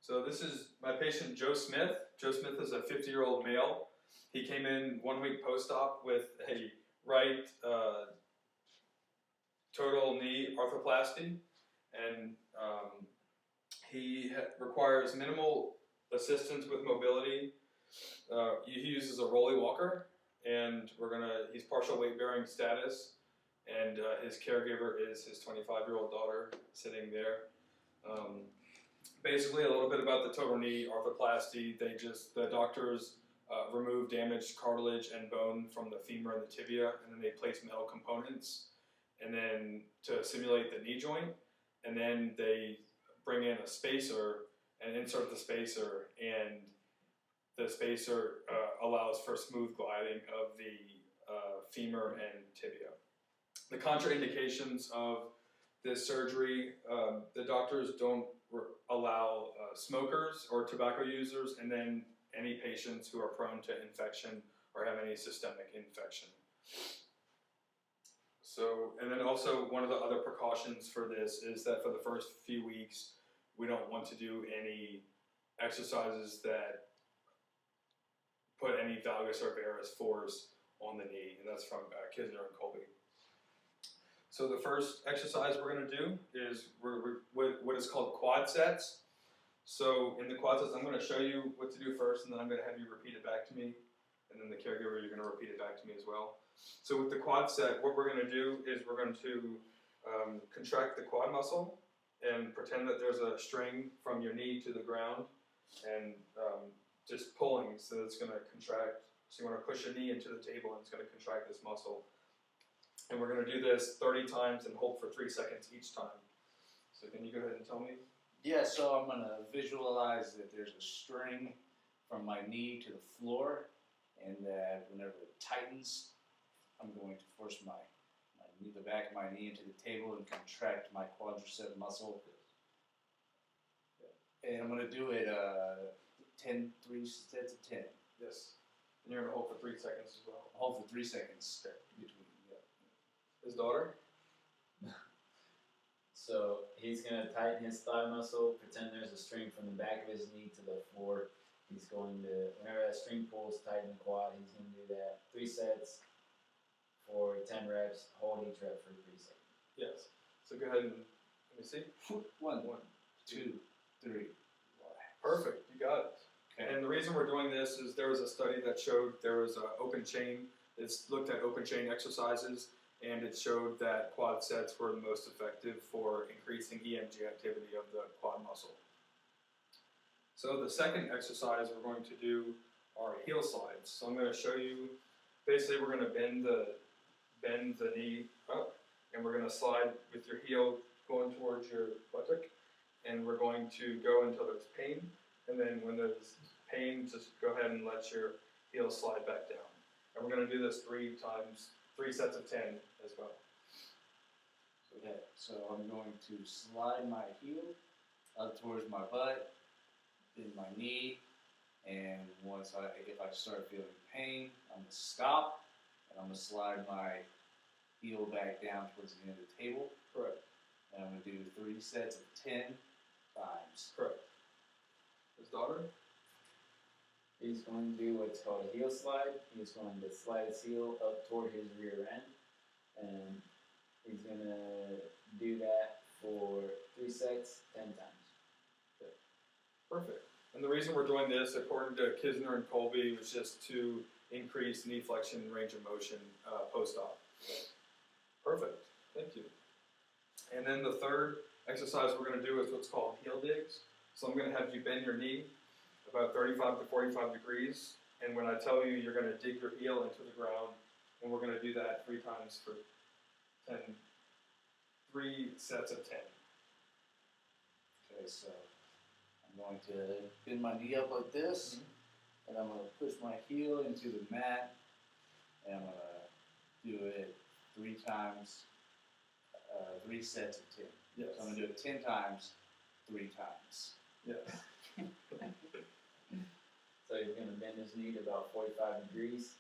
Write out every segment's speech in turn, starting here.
So this is my patient Joe Smith. Joe Smith is a 50-year-old male. He came in 1 week post-op with a right total knee arthroplasty, and he requires minimal assistance with mobility. He uses a rolly walker, and he's partial weight bearing status, and his caregiver is his 25-year-old daughter sitting there. Basically, a little bit about the total knee arthroplasty. The doctors remove damaged cartilage and bone from the femur and the tibia, and then they place metal components, and then to simulate the knee joint, and then they bring in a spacer and insert the spacer, and the spacer allows for smooth gliding of the femur and tibia. The contraindications of this surgery, the doctors don't allow smokers or tobacco users, and then any patients who are prone to infection or have any systemic infection. So, and then also one of the other precautions for this is that for the first few weeks, we don't want to do any exercises that put any valgus or varus force on the knee, and that's from Kisner and Colby. So the first exercise we're going to do is what is called quad sets. So in the quad sets, I'm going to show you what to do first, and then I'm going to have you repeat it back to me, and then the caregiver, you're going to repeat it back to me as well. So with the quad set, what we're going to do is we're going to contract the quad muscle and pretend that there's a string from your knee to the ground, and just pulling, so it's going to contract. So you want to push your knee into the table, and it's going to contract this muscle. And we're going to do this 30 times and hold for 3 seconds each time. So can you go ahead and tell me? Yeah, so I'm going to visualize that there's a string from my knee to the floor, and that whenever it tightens, I'm going to force the back of my knee into the table and contract my quadricep muscle. And I'm going to do it 3 sets of 10. Yes. And you're going to hold for 3 seconds as well. Hold for 3 seconds. Okay. Between. His daughter? So he's going to tighten his thigh muscle, pretend there's a string from the back of his knee to the floor. He's going to, whenever that string pulls, tighten the quad. He's going to do that 3 sets for 10 reps, hold each rep for 3 seconds. Yes. So go ahead and let me see. 1, 2, 3. Perfect. You got it. Okay. And the reason we're doing this is there was a study that showed there was an open chain. It's looked at open chain exercises, and it showed that quad sets were the most effective for increasing EMG activity of the quad muscle. So the second exercise we're going to do are heel slides. So I'm going to show you, basically we're going to bend the knee up, and we're going to slide with your heel going towards your buttock, and we're going to go until there's pain, and then when there's pain, just go ahead and let your heel slide back down. And we're going to do this 3 sets of 10 as well. Okay, so I'm going to slide my heel up towards my butt, bend my knee, and if I start feeling pain, I'm going to stop, and I'm going to slide my heel back down towards the end of the table. Correct. And I'm going to do 3 sets of 10 times. Correct. His daughter? He's going to do what's called a heel slide. He's going to slide his heel up toward his rear end, and he's going to do that for 3 sets, 10 times. Okay. Perfect. And the reason we're doing this, according to Kisner and Colby, was just to increase knee flexion and range of motion post-op. Perfect. Thank you. And then the third exercise we're going to do is what's called heel digs. So I'm going to have you bend your knee about 35 to 45 degrees, and when I tell you, you're going to dig your heel into the ground, and we're going to do that 3 times for 3 sets of 10. Okay, so I'm going to bend my knee up like this, and I'm going to push my heel into the mat, and I'm going to do it 3 times, 3 sets of 10. Yes. So I'm going to do it 10 times, 3 times. Yes. So he's going to bend his knee to about 45 degrees.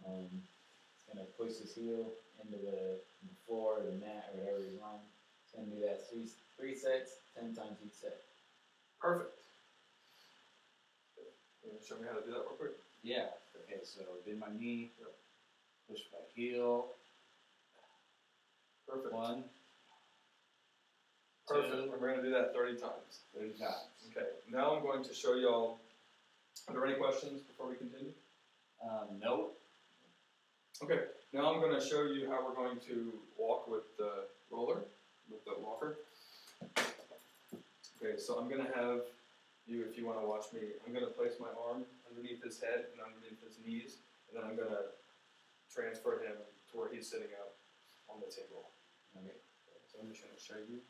He's going to push his heel into the floor or the mat or whatever he's on. He's going to do that 3 sets, 10 times each set. Perfect. show me how to do that real quick? Yeah. Okay, so bend my knee, Yep. push my heel. Perfect. 1, Perfect. 2, And we're going to do that 30 times. 30 times. Okay. Now I'm going to show y'all. Are there any questions before we continue? Nope. Okay. Now I'm going to show you how we're going to walk with the roller, with the walker. Okay. So I'm going to have you, if you want to watch me, I'm going to place my arm underneath his head and underneath his knees, and then I'm going to transfer him to where he's sitting up on the table. Okay. So I'm just going to show you.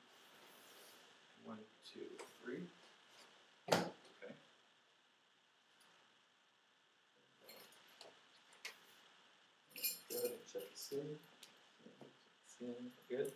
1, 2, 3. Okay. Go ahead and check the skin. Good.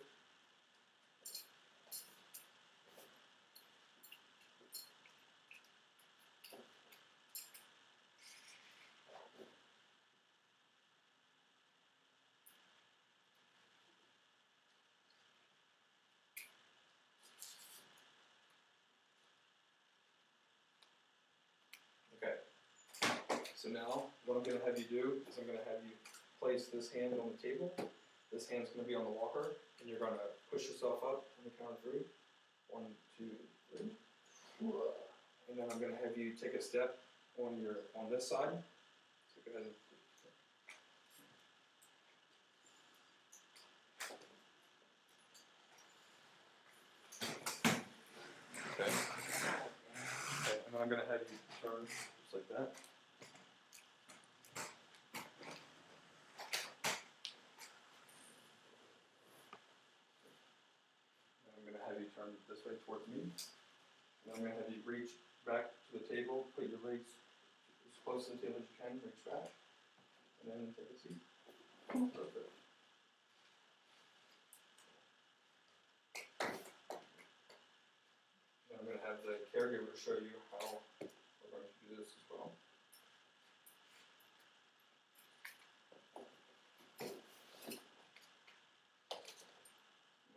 Okay. So now, what I'm going to have you do is I'm going to have you place this hand on the table. This hand's going to be on the walker, and you're going to push yourself up on the count of 3. 1, 2, 3. And then I'm going to have you take a step on this side. So go ahead and okay. And then I'm going to have you turn just like that. And I'm going to have you turn this way towards me. And I'm going to have you reach back to the table, put your legs as close to the table as you can, reach back, and then take a seat. Perfect. And I'm going to have the caregiver show you how we're going to do this as well. I'm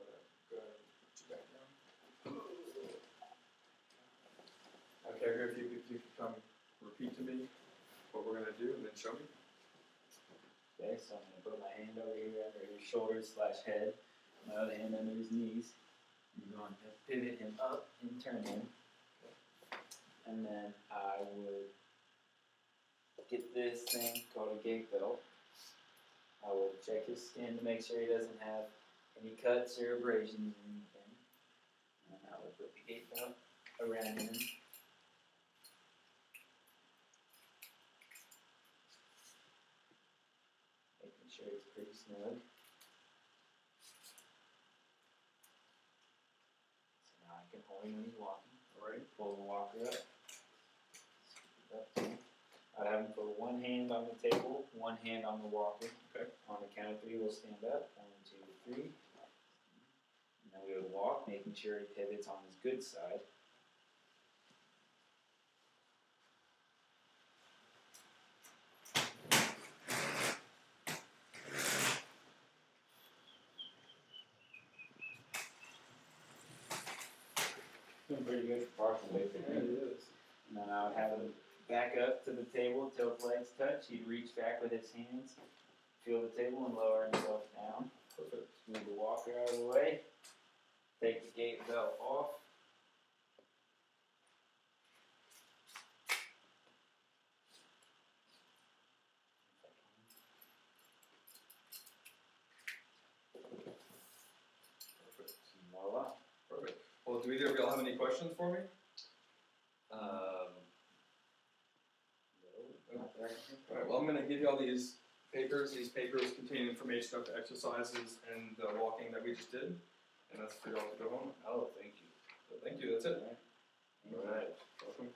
going to go ahead and put you back down. Now, caregiver, if you could come repeat to me what we're going to do and then show me. Okay, so I'm gonna put my hand over here under his shoulders/head, my other hand under his knees. I'm going to pivot him up and turn him. And then I would get this thing called a gait belt. I would check his skin to make sure he doesn't have any cuts or abrasions or anything. And I would put the gait belt around him. Making sure it's pretty snug. So now I can hold him when he's walking. Alright, pull the walker up. Scoop it up to him. I'd have him put one hand on the table, one hand on the walker. Okay. On the count of 3, we'll stand up. 1, 2, 3. And then we would walk, making sure he pivots on his good side. Doing pretty good for partial weight for him. And then I would have him back up to the table till his legs touch. He'd reach back with his hands, feel the table, and lower himself down. Perfect. Move the walker out of the way. Take the gait belt off. Perfect. Voila. Perfect. Well, do either of y'all have any questions for me? Not there. Alright, well, I'm going to give you all these papers. These papers contain information about the exercises and the walking that we just did. And that's for y'all to go home. Oh, thank you. So thank you, that's it. Alright. Welcome.